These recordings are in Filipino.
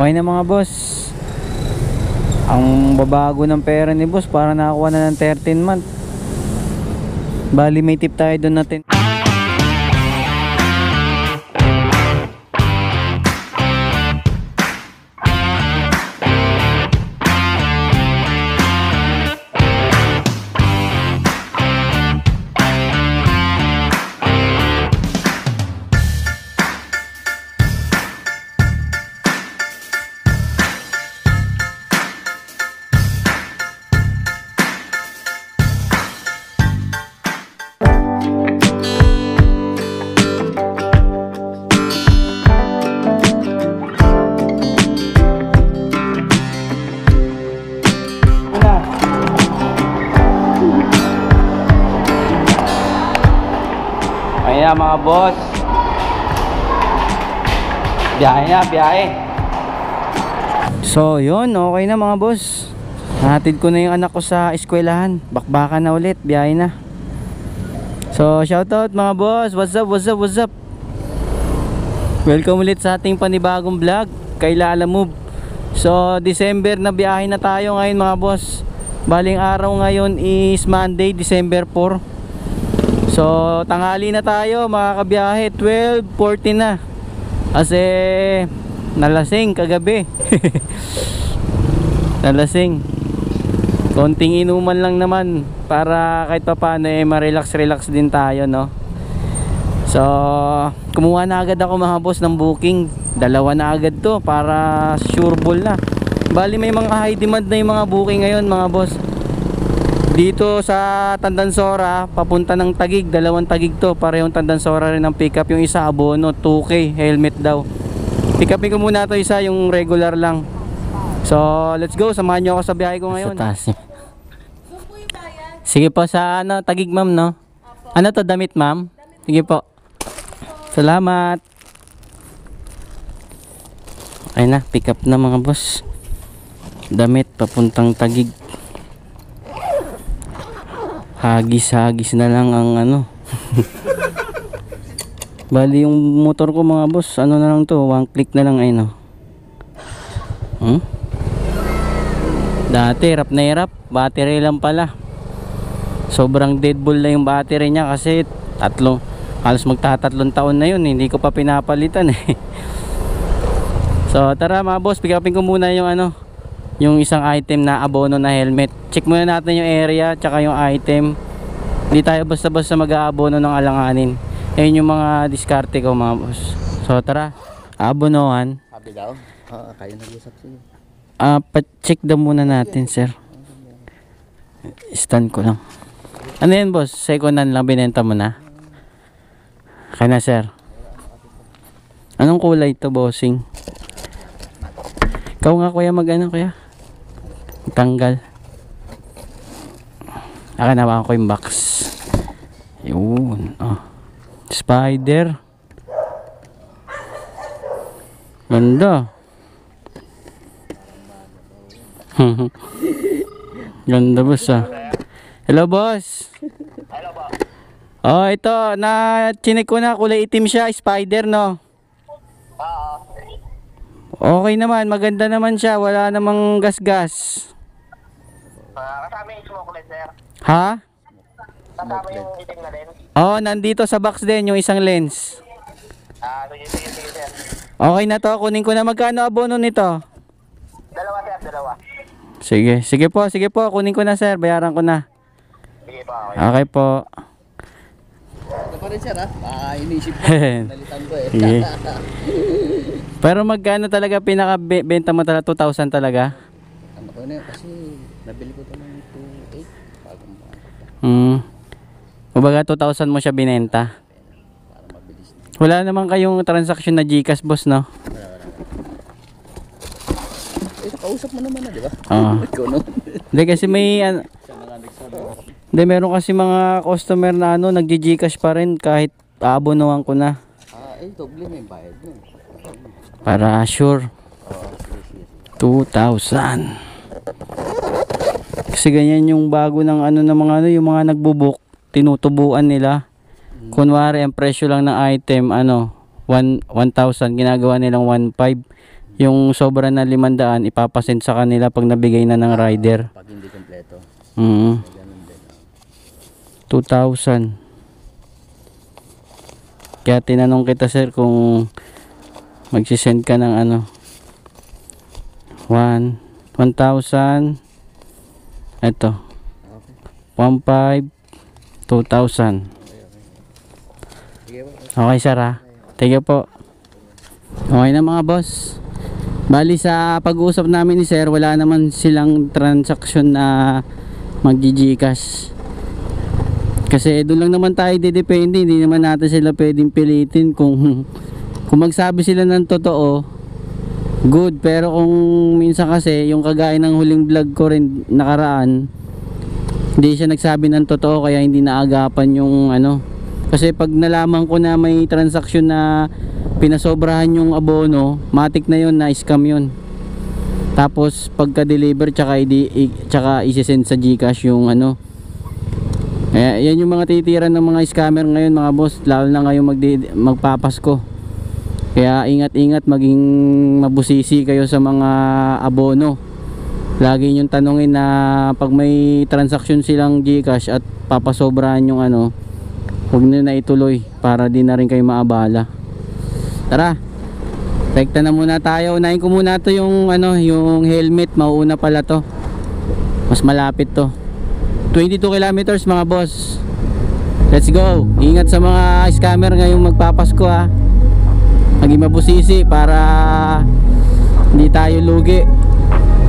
Okay na mga boss. Ang babago ng pera ni boss, para nakakuha na ng 13 month. Bali may tip tayo doon natin. Ayan mga boss, biyahe na, biyahe. So yun, okay na mga boss. Nahatid ko na yung anak ko sa eskwelahan. Bakbakan na ulit, biyahe na. So shoutout mga boss, what's up, what's up, what's up. Welcome ulit sa ating panibagong vlog kay Lala Move. So December na biyahe na tayo ngayon mga boss. Baling araw ngayon is Monday, December 4. So tanghali na tayo mga kabiyahe, 12:40 na. Kasi nalasing kagabi. Nalasing. Konting inuman lang naman para kahit pa paano ma-relax din tayo, no. So kumuha na agad ako mga boss ng booking. Dalawa na agad to para sure ball na. Bali may mga high demand na yung mga booking ngayon mga boss. Dito sa Tandansora papunta ng Taguig, dalawang Taguig to, parehong Tandansora rin ang pick up. Yung isa abono 2K, helmet daw. Pick upin ko muna to isa, yung regular lang. So let's go, samahan nyo ako sa biyahe ko ngayon. Sige po sa ano, Taguig ma'am, no? Ano to, damit ma'am? Sige po, salamat. Ayun na, pick up na mga boss. Damit papuntang Taguig. Hagis na lang ang ano. Bali yung motor ko mga boss, ano na lang to, one click na lang ay no. Dati hirap na hirap, battery lang pala. Sobrang dead ball na yung battery niya kasi halos magtatatlong taon na yun, hindi ko pa pinapalitan eh. So tara mga boss, pick upin ko muna yung ano, yung isang item na abono na helmet. Check muna natin yung area tsaka yung item. Hindi tayo basta-basta mag-aabono ng alanganin. Ayun yung mga diskarte ko mga boss. So tara, abonohan. Sabi daw, kayo nag-usap siya. Pa-check daw muna natin sir. Stand ko lang. Ano yan boss? Second hand lang binenta mo na? Kaya na sir. Anong kulay to bossing? Ikaw nga kuya mag-ano kuya? Tanggal. Nawa ko yung box. Yun. Oh. Spider. Ganda. Ganda boss ah. Hello boss. Hello po. Oh ito, na chinik ko na, kulay itim siya, spider no? Okay naman, maganda naman siya, wala namang gas-gas. Kasama yung smoke lens, sir. Ha? Kasama yung itim na lens. Oh, nandito sa box din yung isang lens. Sige, sir. Okay na to, kunin ko na. Magkano abono nito? Dalawa, sir, dalawa. Sige po, kunin ko na sir, bayaran ko na. Sige po, okay. Okay po. Ito pa rin, sir, ha? Inisip ko, nalitan ko eh. Sige. Pero magkano talaga pinaka-benta mo talaga? 2,000 talaga? Ano ko na yun, kasi nabili ko ito ng 2,800 bagong Kumbaga 2,000 mo siya binenta. para mabilis na. Wala naman kayong transaction na GCash boss no? Kausap mo naman na, di ba? Oo. Ikaw no? Hindi kasi may hindi, meron kasi mga customer na ano, nag-GCash pa rin kahit aabonohan ko na. Doble may bayad yun. Para sure. 2,000. Kasi ganyan yung bago ng ano ng mga ano, yung mga nagbubuk, tinutubuan nila. Kunwari ang presyo lang ng item ano, 1,000, ginagawa nilang 1,500. yung sobra na 500 ipapasend sa kanila pag nabigay na ng rider. Pag hindi kompleto. Mm. Ganun din. 2,000. Kaya tinanong kita sir kung magsisend ka ng ano 1,000 eto Okay. 1,500 2,000. Sige po. Okay sir ha. Thank you po. Okay na mga boss. Bali sa pag-uusap namin ni sir, wala naman silang transaction na mag-Gcash. Kasi doon lang naman tayo didepende, hindi naman natin sila pwedeng pilitin. Kung magsabi sila ng totoo, good. Pero kung minsan kasi, yung kagaya ng huling vlog ko rin nakaraan, hindi siya nagsabi ng totoo kaya hindi naagapan yung ano. Kasi pag nalaman ko na may transaction na pinasobrahan yung abono, matik na yun, na scam yun. Tapos pagka-deliver tsaka isi-send sa Gcash yung ano. Yan yung mga titiran ng mga scammer ngayon mga boss, lalo na ngayong magpapasko. Kaya ingat-ingat, maging mabusisi kayo sa mga abono. Lagi nyong tanungin na pag may transaction silang Gcash at papasobrahan yung ano, huwag nyo na ituloy para di na rin kayo maabala. Tara, rekta na muna tayo. Unahin ko muna to yung ano, yung helmet. Mauuna pala to, mas malapit to. 22 kilometers mga boss. Let's go. Ingat sa mga scammer ngayong magpapasko ha. Maging mabusisi para hindi tayo lugi.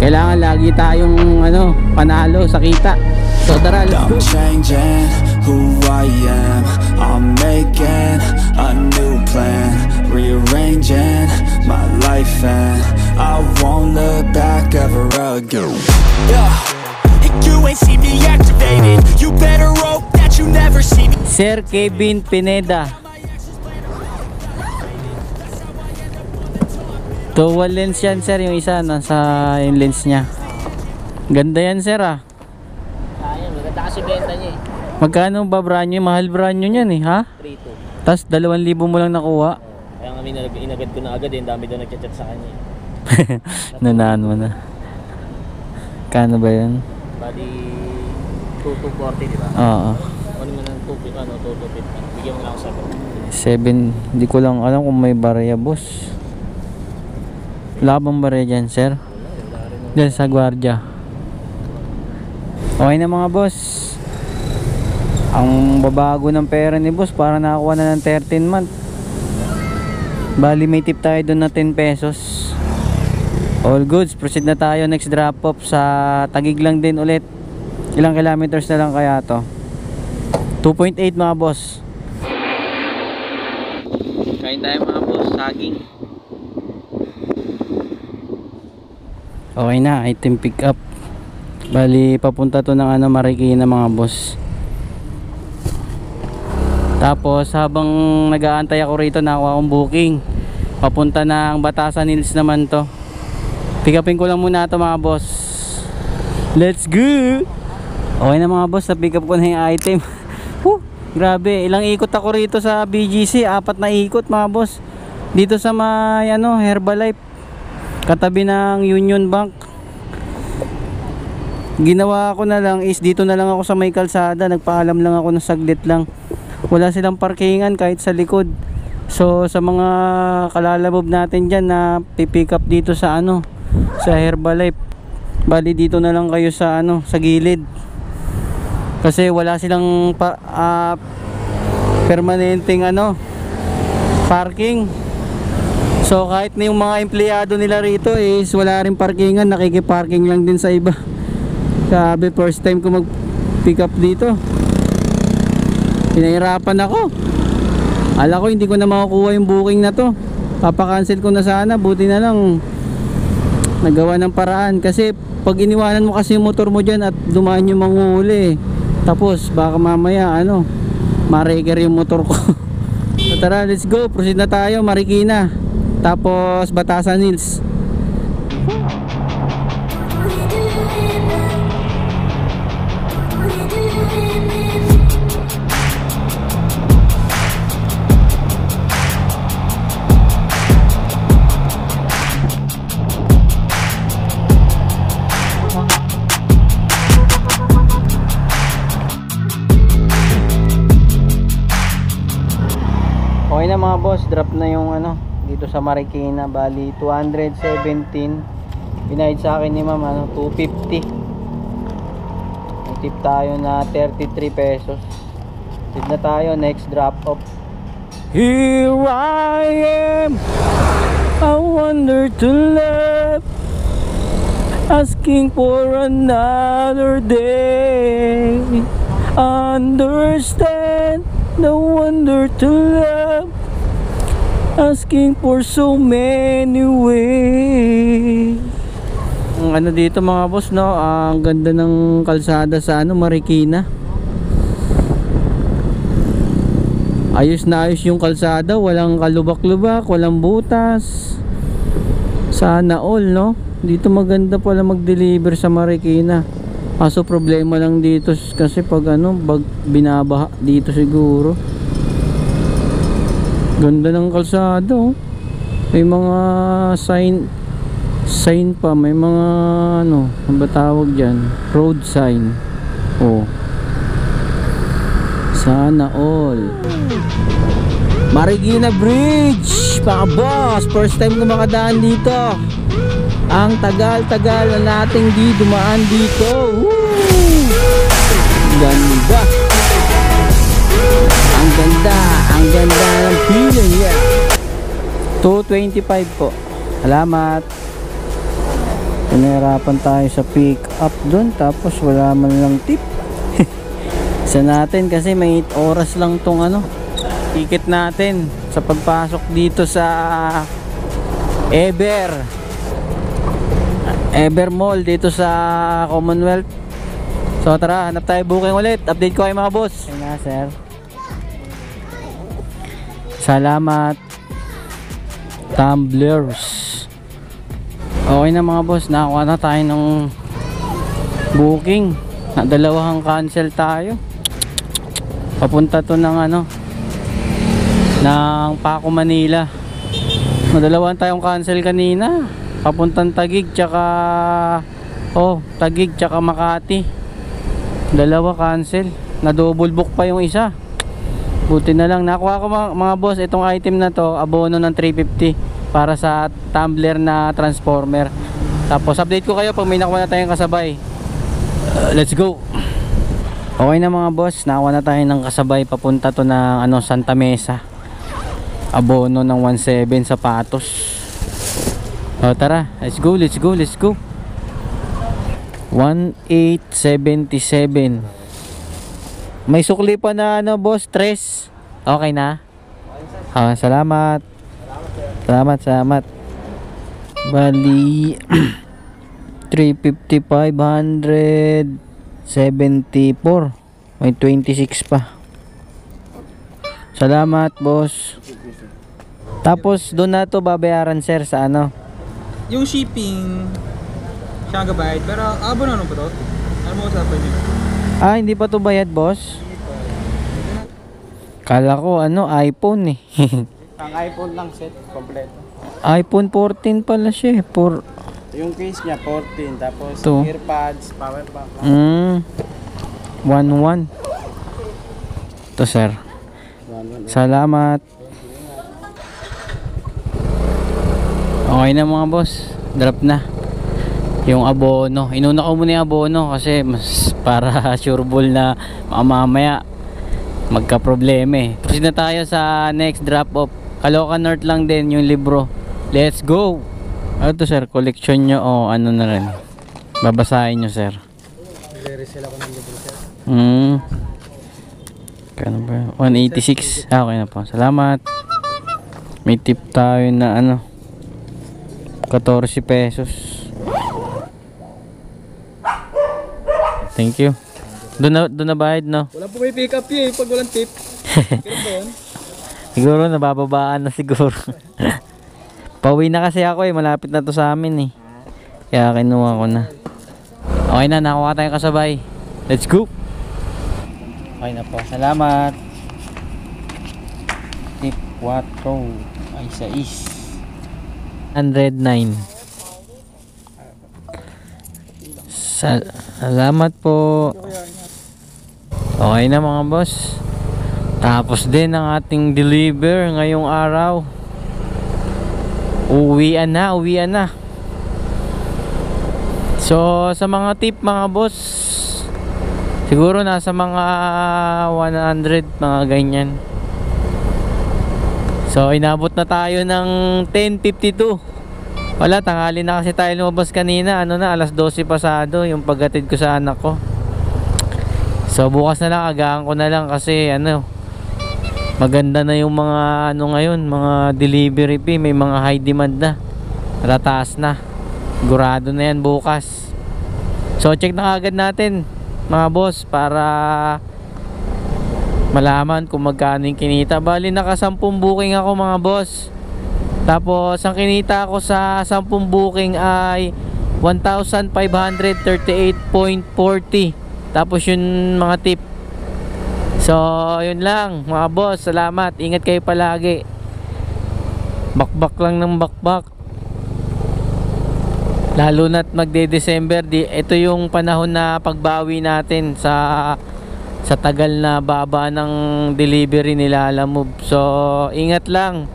Kailangan lagi tayong ano, panalo sa kita. So tara, let's go. I'm changing who I am. I'm making a new plan, rearranging my life, and I won't look back ever again. Yeah. You ain't see me activated. You better hope that you never see me. Sir Kevin Pineda. Dual lens yan sir, yung isa nasa yung lens nya. Ganda yan sir ah. Sayang, maganda kasi benta niya eh. Magkano ba brand nyo? Mahal brand nyo yan eh ha? 3-2. Tas 2,000 mo lang nakuha. Kaya nga inagad ko na agad eh. Ang dami daw nagchat-chat sa kanya eh. Nanaan mo na. Kano ba yun? Bali 2,240 diba? Oo. Ano mo ng 2,250. Bigyan mo lang ako 7. Hindi ko lang alam kung may barya boss. Wala bang barya dyan sir? Dyan sa gwardiya. Okay na mga boss. Ang babago ng pera ni boss, para nakakuha na ng 13 month. Bali may tip tayo doon na 10 pesos. All goods, proceed na tayo. Next drop off sa Taguig lang din ulit. Ilang kilometers na lang kaya to? 2.8 mga boss. Kain tayo mga boss, saging. Okay na, item pick up. Bali papunta to ng ano, Marikina mga boss. Tapos habang nag-aantay ako rito, nakuha akong booking. Papunta ng Batasan Hills naman to. Pick upin ko lang muna ito mga boss. Let's go! Okay na mga boss, na-pick up ko na yung item. Grabe, ilang ikot ako rito sa BGC. 4 na ikot mga boss. Dito sa may ano, Herbalife, katabi ng Union Bank. Ginawa ko na lang is dito na lang ako sa may kalsada. Nagpaalam lang ako ng saglit lang. Wala silang parkingan kahit sa likod. So sa mga kalalabob natin dyan na pipick up dito sa ano, sa Herbalife, bali dito na lang kayo sa ano, sa gilid. Kasi wala silang permanenteng ano, parking. So kahit na yung mga empleyado nila rito is wala rin parkingan, nakikiparking lang din sa iba. Sabi, first time ko mag pick up dito, pinahirapan ako. Ala ko hindi ko na makukuha yung booking na to. Papakancel ko na sana. Buti na lang nagawa ng paraan. Kasi pag iniwanan mo kasi yung motor mo dyan at dumaan yung manguhuli, tapos baka mamaya ano, ma-wrecker yung motor ko. So tara, let's go. Proceed na tayo, Marikina. Tapos Batasan Hills. drop na yung ano dito sa Marikina. Bali 217. Binayad sa akin ni ma'am ano 250. May tip tayo na 33 pesos. Tip na tayo, next drop off. Here I am, I wonder to love, asking for another day. Understand the wonder to love, asking for so many ways. Ang ano dito mga boss, no, ang ganda ng kalsada sa ano Marikina. Ayos na ayos yung kalsada, walang kalubak-lubak, walang butas. Sana all, no? Dito maganda pala mag-deliver sa Marikina. Kaso problema lang dito kasi pag ano, binabaha dito siguro. Ganda ng kalsada, oh. May mga sign pa, may mga ano, ano ba tawag dyan? Road sign. Oh. Sana all. Marikina Bridge, mga boss, first time ko makadaan dito. Ang tagal-tagal na nating di dumaan dito. Woo! Ganda. Ang ganda ng feeling, yeah. 225 po. Salamat. Pinahirapan tayo sa pick up doon, tapos wala man lang tip. Isa natin kasi may 8 oras lang tong ano ticket natin sa pagpasok dito sa Ever Mall dito sa Commonwealth. So tara, hanap tayo booking ulit. Update ko kayo mga boss. Ayun na sir. Salamat tumblers. Okay na mga boss, nakakuha na tayo ng booking. Na dalawang cancel tayo. Papunta to ng ano ng Paco, Manila. Madalawan tayong cancel kanina. Papuntang Taguig tsaka Taguig tsaka Makati. Dalawa cancel. Na double book pa yung isa. Buti na lang nakuha ko mga boss itong item na to, abono ng 350 para sa tumbler na transformer. Tapos update ko kayo pag may nakuha na tayong kasabay. Let's go. Okay na mga boss, nakuha na tayo ng kasabay. Papunta to ng ano, Santa Mesa. Abono ng 1.7 sapatos. O tara, let's go. 1.877. May sukli pa na ano boss, 3. Okay na? Salamat. Salamat. Bali 350, 574. May 26 pa. Salamat boss. Tapos doon na to babayaran sir sa ano? Yung shipping, siya ang gabayad. Pero abono pa to? Ano mo usapan niyo? Hindi pa to bayad boss. Kala ko ano, iPhone eh. Ang iPhone lang set, kompleto. iPhone 14 pala siya eh. Yung case niya 14, tapos to. earpads, power bank. 1.1. To sir. Salamat. Okay na mga boss, drop na yung abono. Inuna ko muna yung abono kasi mas para sure ball na mamaya magka problema eh. Proceed na tayo sa next drop off. Caloocan North lang din yung libro. Let's go. Ano to sir, collection nyo o ano na rin, babasahin nyo sir? I-resell ako ng libro sir. Kano ba? 186. Okay na po, salamat. May tip tayo na ano 14 pesos. Thank you. Doon na bayad no? Wala po may pick up yun pag walang tip. Siguro nabababaan na siguro. Pauwi na kasi ako eh, malapit na to sa amin eh. Kaya kinuha ko na. Okay na, nakuha tayong kasabay. Let's go. Okay na po, salamat. Tip 4 ay 6. 109. Salamat po. Okay na mga boss. Tapos din ang ating deliver ngayong araw. Uwian na. So sa mga tip mga boss, siguro nasa mga 100 mga ganyan. So inabot na tayo ng 10:52. Wala, tanghali na kasi tayo lumabas kanina. Ano na, alas 12 pasado yung paghatid ko sa anak ko. So bukas na lang, agahan ko na lang kasi ano, maganda na yung mga ano ngayon, mga delivery fee, may mga high demand na. Tataas na. Sigurado na yan bukas. So check na agad natin mga boss para malaman kung magkano yung kinita. Bali naka 10 booking ako mga boss. Tapos ang kinita ko sa 10 booking ay 1,538.40. Tapos yun mga tip. So yun lang mga boss, salamat, ingat kayo palagi. Bakbak lang ng bakbak, lalo na't magde-December. Ito yung panahon na pagbawi natin sa tagal na baba ng delivery nila Lalamove. So ingat lang,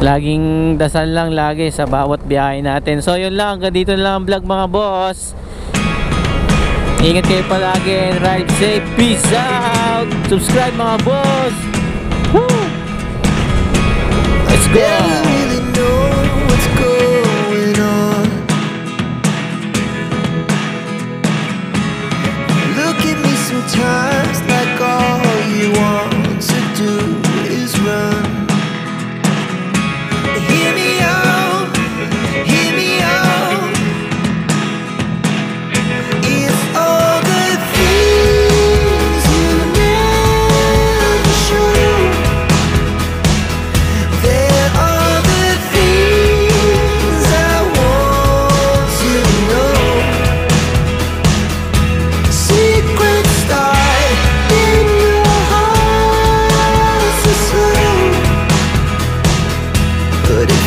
laging dasal lang lagi sa bawat biyahe natin. So yun lang, hanggang dito na lang ang vlog mga boss. Ingat kayo palagi and ride safe. Peace out. Subscribe mga boss. Woo! Let's go. Never really know what's going on. Look at me sometimes like all you want to do is run. Hear me out, hear me out. It's all the things you never show. There are the things I want to know. Secrets start in your heart so slow. But if